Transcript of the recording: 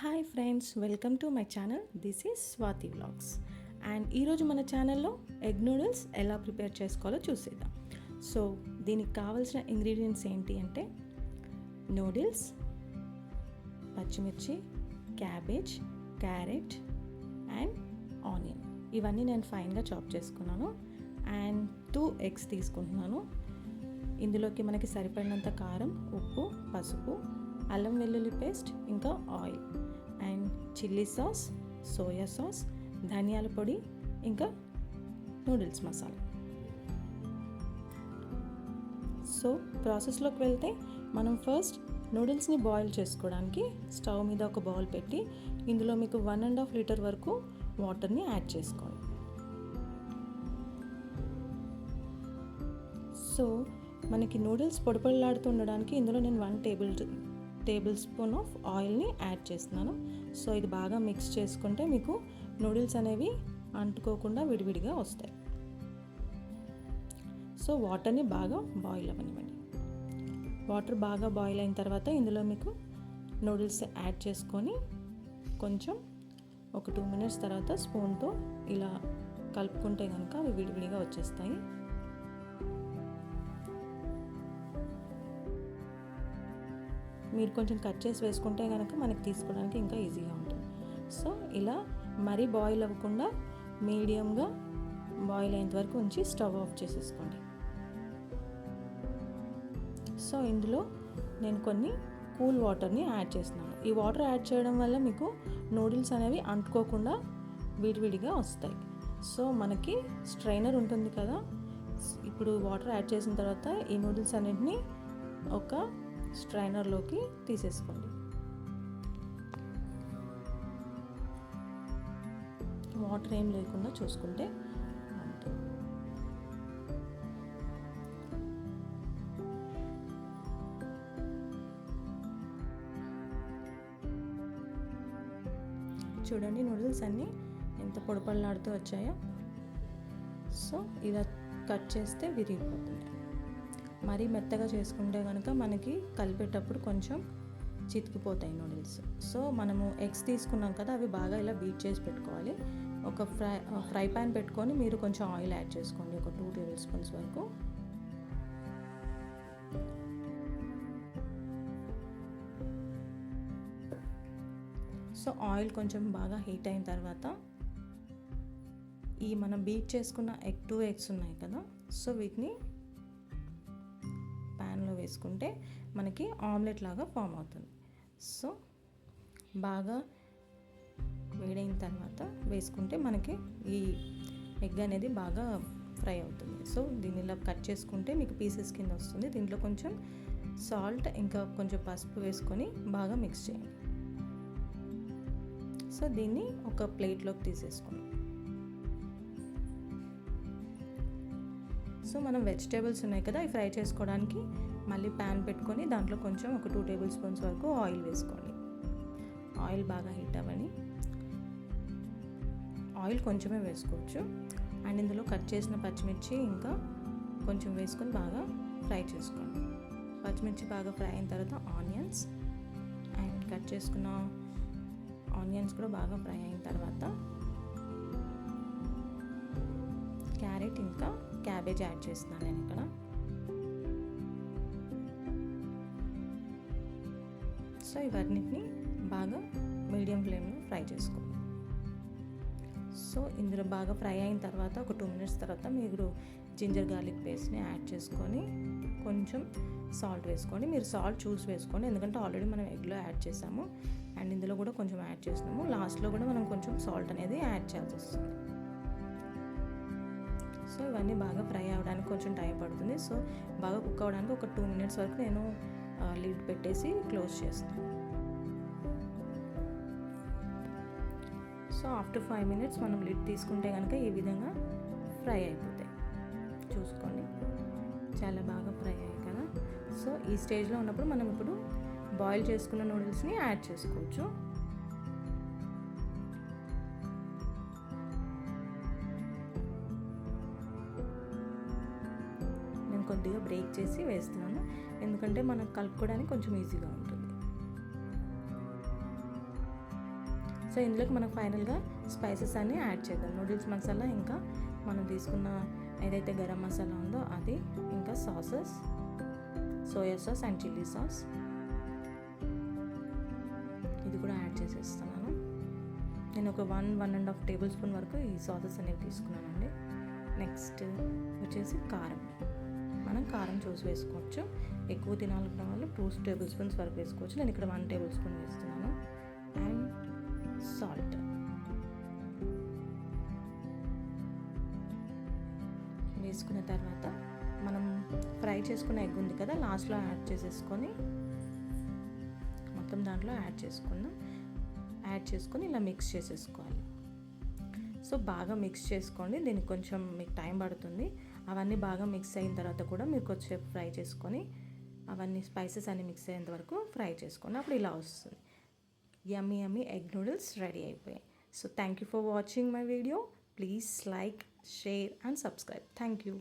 Hi friends, welcome to my channel. This is Swathi vlogs. And ఈరోజు మన ఛానల్లో egg noodles ఎలా ప్రిపేర్ చేసుకోవాలో చూసేద్దాం. సో దీనికి కావాల్సిన ఇంగ్రీడియంట్స్ ఏంటి అంటే నూడిల్స్, పచ్చిమిర్చి, క్యాబేజ్, క్యారెట్ అండ్ ఆనియన్. ఇవన్నీ నేను ఫైన్గా చాప్ చేసుకున్నాను. అండ్ 2 ఎగ్స్ తీసుకుంటున్నాను. ఇందులోకి మనకి సరిపడినంత కారం, ఉప్పు, పసుపు, అల్లం వెల్లుల్లి పేస్ట్, ఇంకా oil and chilli sauce, soya sauce, ధనియాల పొడి, ఇంకా నూడిల్స్ మసాలా. సో ప్రాసెస్లోకి వెళ్తే మనం ఫస్ట్ నూడిల్స్ని బాయిల్ చేసుకోవడానికి స్టవ్ మీద ఒక బౌల్ పెట్టి ఇందులో మీకు 1.5 లీటర్ వరకు వాటర్ని యాడ్ చేసుకోండి. సో మనకి నూడిల్స్ పొడిపొడిలాడుతూ ఉండడానికి ఇందులో నేను 1 టేబుల్ స్పూన్ ఆఫ్ ఆయిల్ని యాడ్ చేస్తున్నాను. సో ఇది బాగా మిక్స్ చేసుకుంటే మీకు నూడిల్స్ అనేవి అంటుకోకుండా విడివిడిగా వస్తాయి. సో వాటర్ని బాగా బాయిల్ అవ్వనివ్వండి. వాటర్ బాగా బాయిల్ అయిన తర్వాత ఇందులో మీకు నూడిల్స్ యాడ్ చేసుకొని కొంచెం ఒక 2 మినిట్స్ తర్వాత స్పూన్తో ఇలా కలుపుకుంటే కనుక అవి విడివిడిగా వచ్చేస్తాయి. మీరు కొంచెం కట్ చేసి వేసుకుంటే కనుక మనకి తీసుకోవడానికి ఇంకా ఈజీగా ఉంటుంది. సో ఇలా మరీ బాయిల్ అవ్వకుండా మీడియంగా బాయిల్ అయ్యేంత వరకు ఉంచి స్టవ్ ఆఫ్ చేసేసుకోండి. సో ఇందులో నేను కొన్ని కూల్ వాటర్ని యాడ్ చేస్తున్నాను. ఈ వాటర్ యాడ్ చేయడం వల్ల మీకు నూడిల్స్ అనేవి అంటుకోకుండా విడివిడిగా వస్తాయి. సో మనకి స్ట్రైనర్ ఉంటుంది కదా, ఇప్పుడు వాటర్ యాడ్ చేసిన తర్వాత ఈ నూడిల్స్ అన్నింటినీ ఒక స్ట్రైనర్లోకి తీసేసుకోండి. వాటర్ ఏం లేకుండా చూసుకుంటే ఉంటుంది. చూడండి నూడిల్స్ అన్నీ ఎంత పొడిపొడిలాడుతూ వచ్చాయో. సో ఇలా కట్ చేస్తే విరిగిపోతుంది. మరీ మెత్తగా చేసుకుంటే కనుక మనకి కలిపేటప్పుడు కొంచెం చితికిపోతాయి నూడిల్స్. సో మనము ఎగ్స్ తీసుకున్నాం కదా, అవి బాగా ఇలా బీట్ చేసి పెట్టుకోవాలి. ఒక ఫ్రై ప్యాన్ పెట్టుకొని మీరు కొంచెం ఆయిల్ యాడ్ చేసుకోండి, ఒక 2 టేబుల్ స్పూన్స్ వరకు. సో ఆయిల్ కొంచెం బాగా హీట్ అయిన తర్వాత ఈ మనం బీట్ చేసుకున్న 2 ఎగ్స్ ఉన్నాయి కదా, సో వీటిని ప్యాన్లో వేసుకుంటే మనకి ఆమ్లెట్ లాగా ఫామ్ అవుతుంది. సో బాగా వేడైన తర్వాత వేసుకుంటే మనకి ఈ ఎగ్ అనేది బాగా ఫ్రై అవుతుంది. సో దీన్ని ఇలా కట్ చేసుకుంటే మీకు పీసెస్ కింద వస్తుంది. దీంట్లో కొంచెం సాల్ట్ ఇంకా కొంచెం పసుపు వేసుకొని బాగా మిక్స్ చేయండి. సో దీన్ని ఒక ప్లేట్లోకి తీసేసుకోండి. సో మనం వెజిటేబుల్స్ ఉన్నాయి కదా, ఇవి ఫ్రై చేసుకోవడానికి మళ్ళీ ప్యాన్ పెట్టుకొని దాంట్లో కొంచెం ఒక 2 టేబుల్ స్పూన్స్ వరకు ఆయిల్ వేసుకోండి. ఆయిల్ బాగా హీట్ అవ్వని, ఆయిల్ కొంచెమే వేసుకోవచ్చు. అండ్ ఇందులో కట్ చేసిన పచ్చిమిర్చి ఇంకా కొంచెం వేసుకొని బాగా ఫ్రై చేసుకోండి. పచ్చిమిర్చి బాగా ఫ్రై అయిన తర్వాత ఆనియన్స్ అండ్ కట్ చేసుకున్న ఆనియన్స్ కూడా బాగా ఫ్రై అయిన తర్వాత క్యారెట్ ఇంకా క్యాబేజ్ యాడ్ చేస్తున్నాను నేను ఇక్కడ. సో ఇవన్నిటిని బాగా మీడియం ఫ్లేమ్లో ఫ్రై చేసుకోండి. సో ఇందులో బాగా ఫ్రై అయిన తర్వాత ఒక 2 మినిట్స్ తర్వాత మీరు జింజర్ గార్లిక్ పేస్ట్ని యాడ్ చేసుకొని కొంచెం సాల్ట్ వేసుకోండి. మీరు సాల్ట్ చూసి వేసుకోండి, ఎందుకంటే ఆల్రెడీ మనం ఎగ్లో యాడ్ చేసాము అండ్ ఇందులో కూడా కొంచెం యాడ్ చేసినాము. లాస్ట్లో కూడా మనం కొంచెం సాల్ట్ అనేది యాడ్ చేయాల్సి వస్తుంది. సో ఇవన్నీ బాగా ఫ్రై అవ్వడానికి కొంచెం టైం పడుతుంది. సో బాగా కుక్ అవ్వడానికి ఒక 2 మినిట్స్ వరకు నేను లిడ్ పెట్టేసి క్లోజ్ చేస్తాను. సో ఆఫ్టర్ 5 మినిట్స్ మనం లిడ్ తీసుకుంటే కనుక ఈ విధంగా ఫ్రై అయిపోతాయి. చూసుకోండి, చాలా బాగా ఫ్రై అయ్యాయి కదా. సో ఈ స్టేజ్లో ఉన్నప్పుడు మనం ఇప్పుడు బాయిల్ చేసుకున్న నూడిల్స్ని యాడ్ చేసుకోవచ్చు. కొద్దిగా బ్రేక్ చేసి వేస్తున్నాను, ఎందుకంటే మనకు కలుపుకోవడానికి కొంచెం ఈజీగా ఉంటుంది. సో ఇందులోకి మనం ఫైనల్గా స్పైసెస్ అన్నీ యాడ్ చేద్దాం. నూడిల్స్ మసాలా, ఇంకా మనం తీసుకున్న ఏదైతే గరం మసాలా ఉందో అది, ఇంకా sauces, soya sauce and chilli sauce ఇది కూడా యాడ్ చేసేస్తున్నాను. నేను ఒక 1.5 టేబుల్ స్పూన్ వరకు ఈ సాసెస్ అనేవి తీసుకున్నానండి. నెక్స్ట్ వచ్చేసి కారం. మనం కారం చూసి వేసుకోవచ్చు. ఎక్కువ తినాలనుకున్న వాళ్ళు 2 టేబుల్ స్పూన్స్ వరకు వేసుకోవచ్చు. నేను ఇక్కడ 1 టేబుల్ స్పూన్ వేస్తున్నాను. And salt. వేసుకున్న తర్వాత మనం ఫ్రై చేసుకున్న ఎగ్ ఉంది కదా, లాస్ట్లో యాడ్ చేసేసుకొని మొత్తం దాంట్లో యాడ్ చేసుకొని ఇలా మిక్స్ చేసేసుకోవాలి. సో బాగా మిక్స్ చేసుకోండి. దీనికి కొంచెం మీకు టైం పడుతుంది. అవన్నీ బాగా మిక్స్ అయిన తర్వాత కూడా మీరు కొంచెం ఫ్రై చేసుకొని అవన్నీ స్పైసెస్ అన్నీ మిక్స్ అయ్యేంత వరకు ఫ్రై చేసుకోండి. అప్పుడు ఇలా వస్తుంది. యమ్మీ యమ్మీ ఎగ్ నూడిల్స్ రెడీ అయిపోయాయి. So thank you for watching my video. Please like, share and subscribe. Thank you.